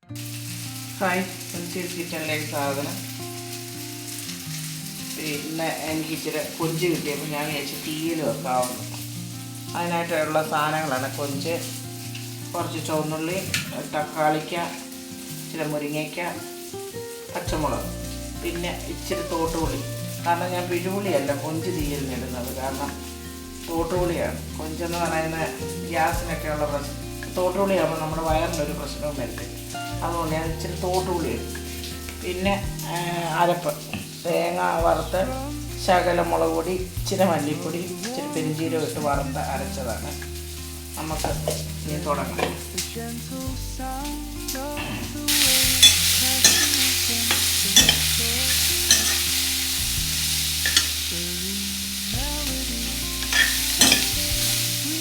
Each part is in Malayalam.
ഹായ്, പ്രിൻസീസ് കിച്ചണിലേക്ക് സ്വാഗതം. പിന്നെ എനിക്ക് ഇച്ചിരി കൊഞ്ച് കിട്ടിയപ്പോൾ ഞാൻ വിചാരിച്ച് തീയിൽ വെക്കാവുന്നു. അതിനായിട്ടുള്ള സാധനങ്ങളാണ് കൊഞ്ച്, കുറച്ച് ചുവന്നുള്ളി, തക്കാളിക്ക, ഇച്ചിരി മുരിങ്ങയ്ക്ക, പച്ചമുളക്, പിന്നെ ഇച്ചിരി തോട്ടുപുളി. കാരണം ഞാൻ പിഴുപുളിയല്ല കൊഞ്ച് തീയലിനിടുന്നത്, കാരണം തോട്ടുപുളിയാണ്. കൊഞ്ചെന്ന് പറയുന്ന ഗ്യാസിനൊക്കെയുള്ള പ്രശ്നം. തോട്ടുപുളിയാകുമ്പോൾ നമ്മുടെ വയറിനൊരു പ്രശ്നവും വരത്തില്ല. അതുകൊണ്ട് ഞാൻ ഇച്ചിരി തോട്ടുപുളി എടുക്കും. പിന്നെ അരപ്പ്, തേങ്ങ വറുത്ത്, ശകലം മുളക് പൊടി, ഇച്ചിരി മല്ലിപ്പൊടി, ഇച്ചിരി പെരുംജീരകം ഇട്ട് വറുത്ത് അരച്ചതാണ്. നമുക്ക് ഇനി തുടങ്ങാം.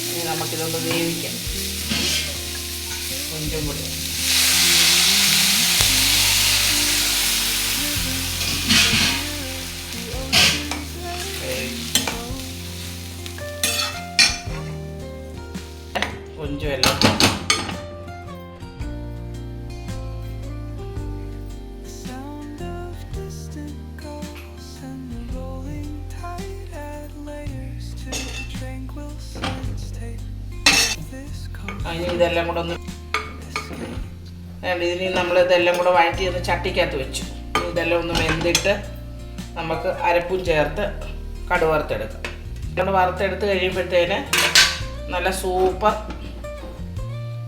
ഇനി നമുക്കിതൊന്ന് വേവിക്കാം. കൊഞ്ചും കൂടി കൊഞ്ചുമെല്ലാം അതിന് ഇതെല്ലാം കൂടെ ഒന്ന് ഇതിന് നമ്മളിതെല്ലാം കൂടെ വഴറ്റി ഒന്ന് ചട്ടിക്കകത്ത് വെച്ചു. ഇതെല്ലാം ഒന്ന് വെന്തിട്ട് നമുക്ക് അരപ്പും ചേർത്ത് കടുക് വറുത്തെടുക്കാം. കടുക് വറുത്തെടുത്ത് കഴിയുമ്പോഴത്തേന് നല്ല സൂപ്പർ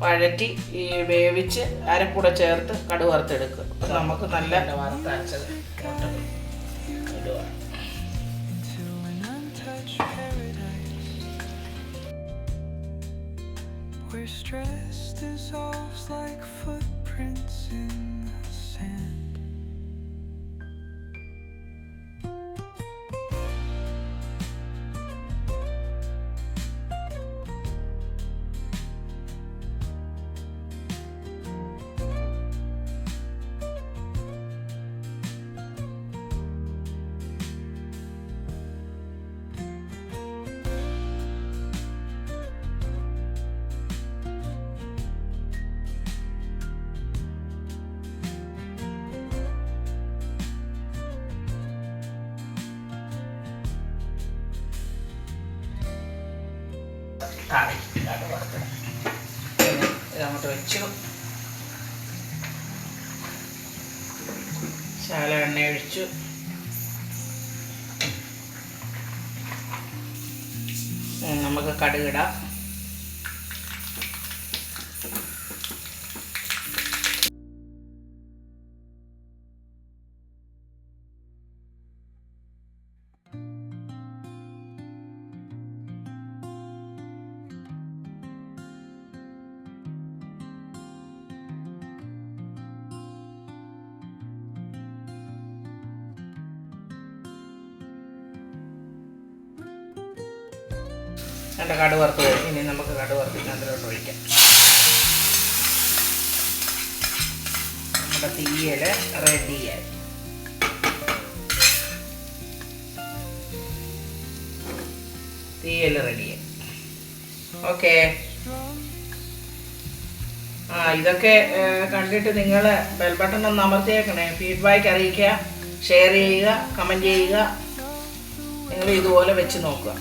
വഴറ്റി ഈ വേവിച്ച് അരപ്പൂടെ ചേർത്ത് കടുക് വറുത്തെടുക്കുക. നമുക്ക് നല്ല വറുത്തരച്ചത് ഇടുക. Where stress dissolves like footprints in the sand. ഇതങ്ങോട്ട് വെച്ചു. ശകല എണ്ണ ഒഴിച്ചു. നമുക്ക് കടുകിടാം. എൻ്റെ കടുക് വറുത്ത് കഴിഞ്ഞ് ഇനി നമുക്ക് കടുക് വറുത്തിനകത്തോട്ട് ഒഴിക്കാം. നമ്മുടെ തീയൽ റെഡിയായി. ഓക്കെ. ഇതൊക്കെ കണ്ടിട്ട് നിങ്ങൾ ബെൽ ബട്ടൺ ഒന്ന് അമർത്തിയേക്കണേ. ഫീഡ്ബാക്ക് അറിയിക്കുക, ഷെയർ ചെയ്യുക, കമൻറ്റ് ചെയ്യുക. നിങ്ങൾ ഇതുപോലെ വെച്ച് നോക്കുക.